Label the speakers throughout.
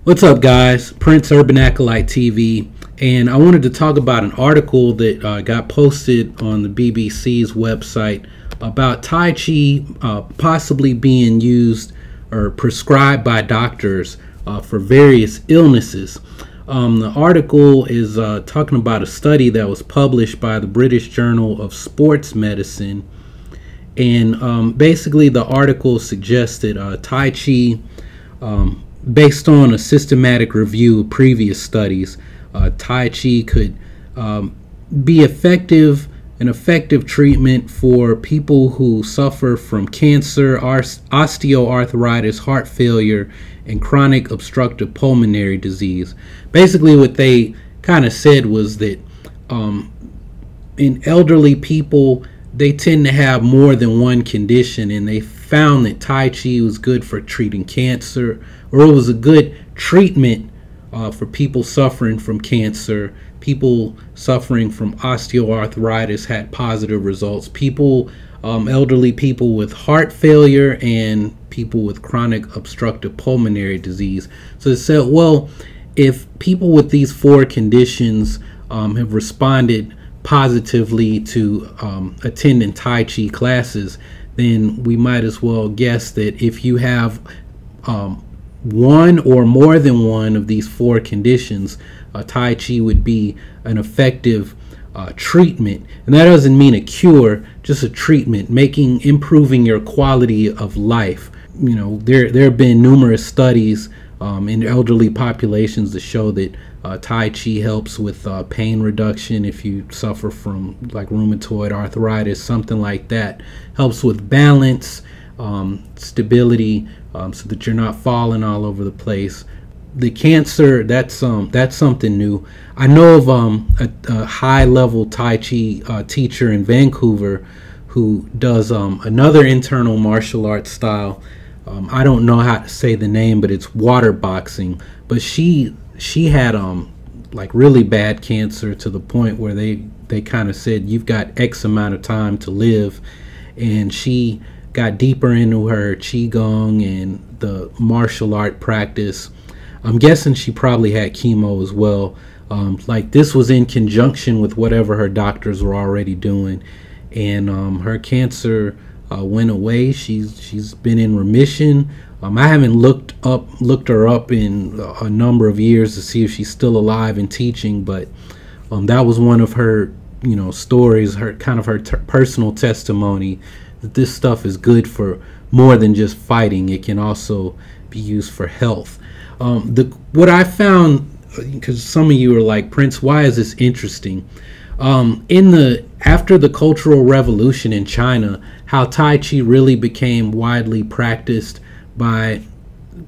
Speaker 1: What's up, guys? Prince Urban Acolyte TV, and I wanted to talk about an article that got posted on the BBC's website about Tai Chi possibly being used or prescribed by doctors for various illnesses. The article is talking about a study that was published by the British Journal of Sports Medicine, and basically the article suggested Tai Chi, based on a systematic review of previous studies, Tai Chi could be an effective treatment for people who suffer from cancer, osteoarthritis, heart failure, and chronic obstructive pulmonary disease. Basically, what they kind of said was that in elderly people, they tend to have more than one condition, and they found that Tai Chi was good for treating cancer, or it was a good treatment for people suffering from cancer. People suffering from osteoarthritis had positive results. Elderly people with heart failure, and people with chronic obstructive pulmonary disease. So it said, well, if people with these four conditions have responded positively to attending Tai Chi classes, then we might as well guess that if you have one or more than one of these four conditions, Tai Chi would be an effective treatment. And that doesn't mean a cure, just a treatment, improving your quality of life. You know, there have been numerous studies in elderly populations that show that Tai Chi helps with pain reduction if you suffer from like rheumatoid arthritis, something like that. Helps with balance, stability, so that you're not falling all over the place. The cancer, that's something new. I know of a high-level Tai Chi teacher in Vancouver who does another internal martial arts style. I don't know how to say the name, but it's water boxing. But she had like really bad cancer, to the point where they kind of said, you've got X amount of time to live. And she got deeper into her qigong and the martial art practice. I'm guessing she probably had chemo as well. Like, this was in conjunction with whatever her doctors were already doing, and her cancer went away. She's been in remission. I haven't looked her up in a number of years to see if she's still alive and teaching, but that was one of her stories, her personal testimony, that this stuff is good for more than just fighting. It can also be used for health. What I found, because some of you are like, Prince, why is this interesting? After the Cultural Revolution in China, how Tai Chi really became widely practiced by,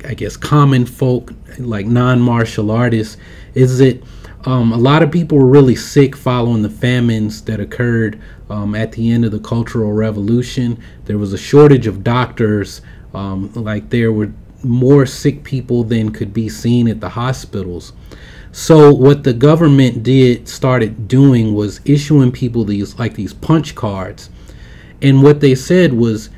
Speaker 1: I guess, common folk, like non-martial artists, is that a lot of people were really sick following the famines that occurred at the end of the Cultural Revolution. There was a shortage of doctors. Like, there were more sick people than could be seen at the hospitals. So what the government started doing was issuing people these punch cards. And what they said was,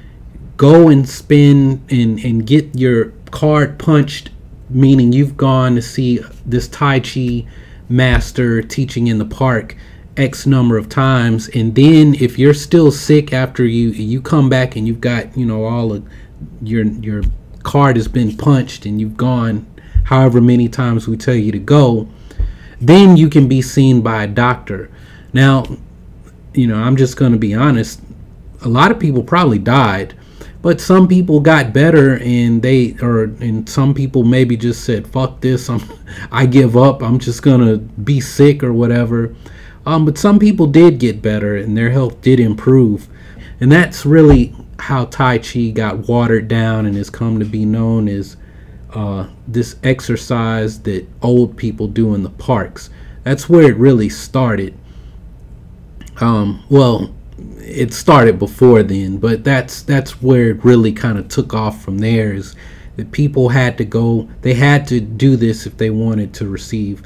Speaker 1: go and spend and get your card punched, meaning you've gone to see this Tai Chi master teaching in the park X number of times, and then if you're still sick after you come back and you've got all of your card has been punched and you've gone however many times we tell you to go, then you can be seen by a doctor. Now, I'm just going to be honest, a lot of people probably died, but some people got better, and some people maybe just said, fuck this, I give up, I'm just gonna be sick or whatever. But some people did get better and their health did improve. And that's really how Tai Chi got watered down and has come to be known as this exercise that old people do in the parks. That's where it really started. Well, it started before then, but that's where it really kind of took off from there, is that people had to go, they had to do this if they wanted to receive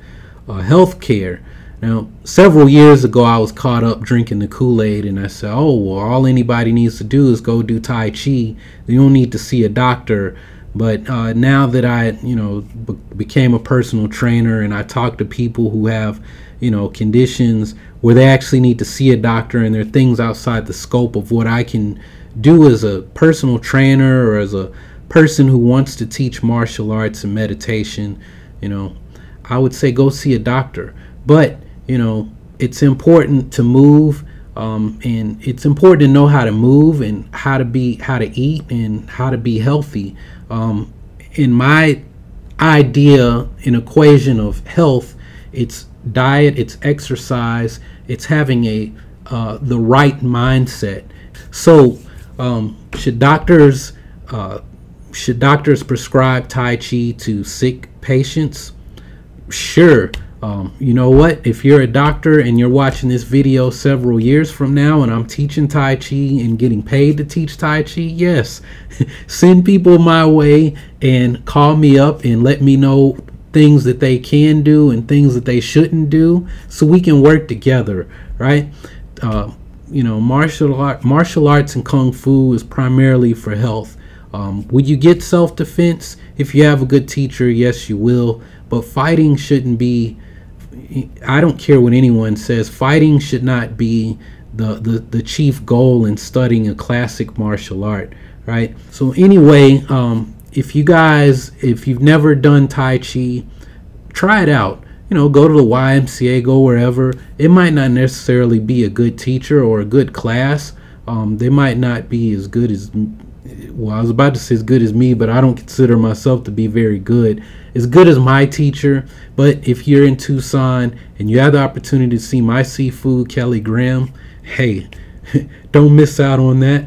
Speaker 1: health care. Now, several years ago, I was caught up drinking the Kool-Aid, and I said, oh, well, all anybody needs to do is go do Tai Chi. You don't need to see a doctor. But now that I, became a personal trainer, and I talk to people who have, conditions where they actually need to see a doctor, and there are things outside the scope of what I can do as a personal trainer or as a person who wants to teach martial arts and meditation, I would say go see a doctor. But, it's important to move, and it's important to know how to move and how to eat and how to be healthy. In my idea, an equation of health, it's diet, it's exercise, it's having the right mindset. So should doctors prescribe Tai Chi to sick patients? Sure. You know what? If you're a doctor and you're watching this video several years from now and I'm teaching Tai Chi and getting paid to teach Tai Chi, yes, send people my way and call me up and let me know things that they can do and things that they shouldn't do, so we can work together, right? Martial arts and Kung Fu is primarily for health. Would you get self-defense if you have a good teacher? Yes, you will. But fighting shouldn't be, I don't care what anyone says, fighting should not be the chief goal in studying a classic martial art, right? So anyway, if you've never done Tai Chi, try it out. Go to the YMCA, go wherever. It might not necessarily be a good teacher or a good class. They might not be as good as, well, I was about to say as good as me, but I don't consider myself to be very good. As good as my teacher. But if you're in Tucson and you have the opportunity to see my seafood, Kelly Graham, hey, don't miss out on that.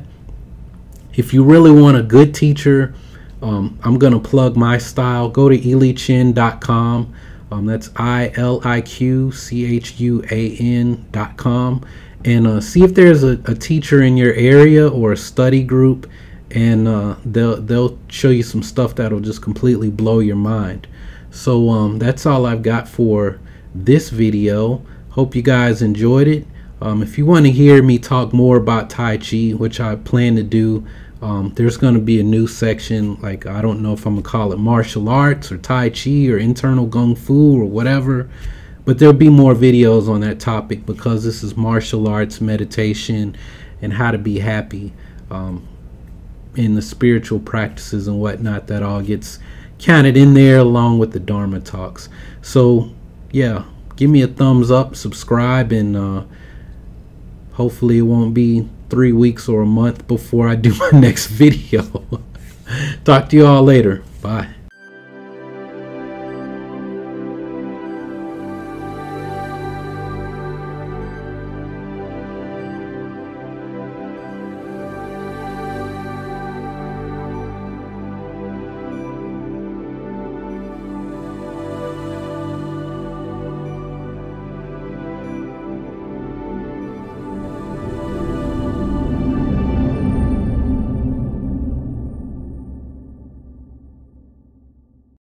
Speaker 1: If you really want a good teacher, I'm going to plug my style. Go to ilichin.com. That's ILIQCHUAN.com. And see if there's a teacher in your area or a study group, and they'll show you some stuff that'll just completely blow your mind. So that's all I've got for this video. Hope you guys enjoyed it. If you want to hear me talk more about Tai Chi, which I plan to do, there's going to be a new section, like I don't know if I'm gonna call it martial arts or Tai Chi or internal Kung Fu or whatever, but there'll be more videos on that topic, because this is martial arts, meditation, and how to be happy in the spiritual practices and whatnot. That all gets counted in there along with the Dharma talks. So yeah, give me a thumbs up, subscribe, and hopefully it won't be 3 weeks or a month before I do my next video. Talk to you all later. Bye.